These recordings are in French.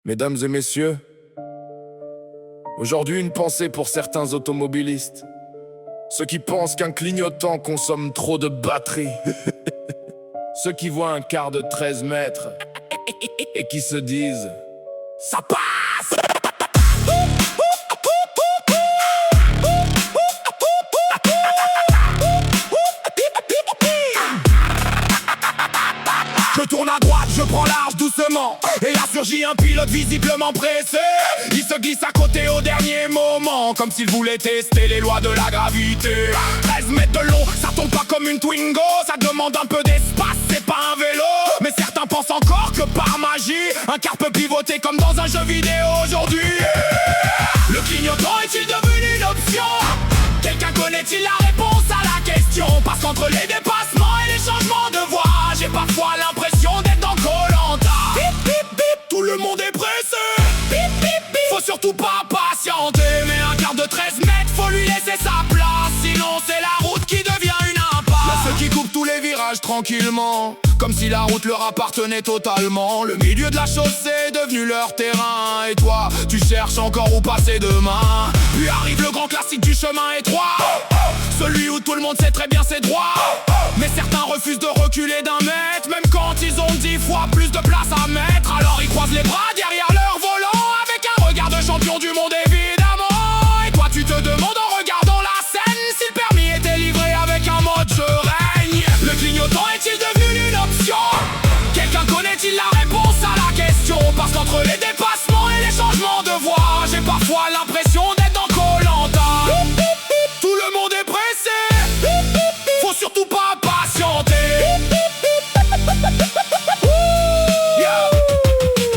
Mesdames et messieurs, aujourd'hui une pensée pour certains automobilistes. Ceux qui pensent qu'un clignotant consomme trop de batterie. Ceux qui voient un quart de 13 mètres et qui se disent « Ça passe !» Je tourne à droite, je prends large doucement. Et là surgit un pilote visiblement pressé. Il se glisse à côté au dernier moment, comme s'il voulait tester les lois de la gravité. 13 mètres de long, ça tombe pas comme une Twingo. Ça demande un peu d'espace, c'est pas un vélo. Mais certains pensent encore que par magie un car peut pivoter comme dans un jeu vidéo aujourd'hui. Le clignotant est-il devenu une option? Quelqu'un connaît-il la réponse à la question? Parce qu'entre les dépassements et les changements de voie, j'ai parfois l'impression d'être dans Koh-Lanta. Bip bip bip, tout le monde est pressé. Bip bip bip, faut surtout pas patienter. Mais un quart de 13 mètres, faut lui laisser sa place. Sinon c'est la route qui devient une impasse. Là ceux qui coupent tous les virages tranquillement, comme si la route leur appartenait totalement. Le milieu de la chaussée est devenu leur terrain. Et toi, tu cherches encore où passer demain. Puis arrive le grand classique du chemin étroit, celui où tout le monde sait très bien ses droits. Mais certains refusent de reculer d'un mètre, même quand ils ont 10 fois plus de place à mettre. Alors ils croisent les bras derrière leur volant, avec un regard de champion du monde évidemment. Et toi tu te demandes en regardant la scène si le permis était livré avec un mode je règne. Le clignotant est-il devenu une option? Quelqu'un connaît-il la réponse à la question? Parce qu'entre les dépassements et les changements de voie, j'ai parfois l'impression d'être dans Koh-Lanta. Tout le monde est pressé, faut surtout pas patienter.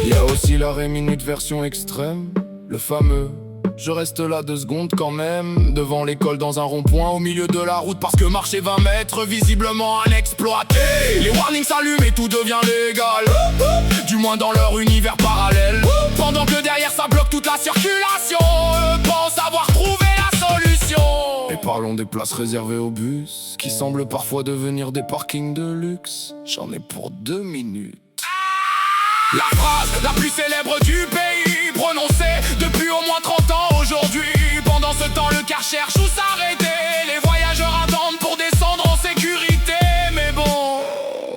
Il y a aussi l'arrêt minute version extrême, le fameux je reste là 2 secondes quand même, devant l'école dans un rond-point au milieu de la route, parce que marcher 20 mètres visiblement un exploité. Les warnings s'allument et tout devient légal, du moins dans leur univers parallèle. Pendant que derrière ça bloque toute la circulation, eux pensent avoir trouvé la solution. Et parlons des places réservées aux bus, qui semblent parfois devenir des parkings de luxe. J'en ai pour 2 minutes. La phrase la plus célèbre du pays, prononcée depuis au moins 30 ans aujourd'hui. Pendant ce temps le car cherche où s'arrêter, les voyageurs attendent pour descendre en sécurité. Mais bon,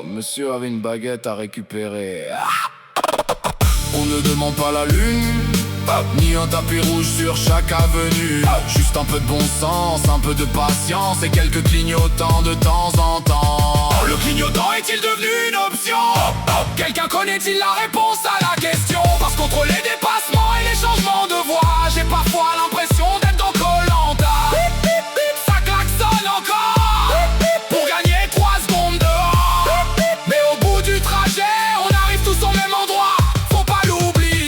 monsieur avait une baguette à récupérer. On ne demande pas la lune, ni un tapis rouge sur chaque avenue. Juste un peu de bon sens, un peu de patience et quelques clignotants de temps en temps. Le clignotant est-il devenu une option? Quelqu'un connaît-il la réponse à la question? Parce qu'entre les dépassements et les changements de voie, j'ai parfois l'impression d'être dans Koh-Lanta. Ça klaxonne encore pour gagner 3 secondes dehors. Mais au bout du trajet, on arrive tous au même endroit, faut pas l'oublier.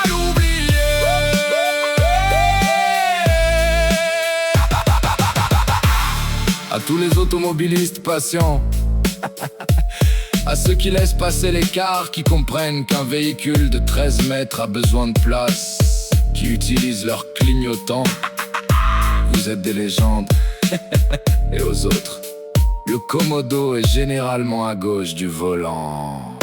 À l'oublier. À tous les automobilistes patients, à ceux qui laissent passer les cars, qui comprennent qu'un véhicule de 13 mètres a besoin de place, qui utilisent leur clignotant, vous êtes des légendes. Et aux autres, le commodo est généralement à gauche du volant.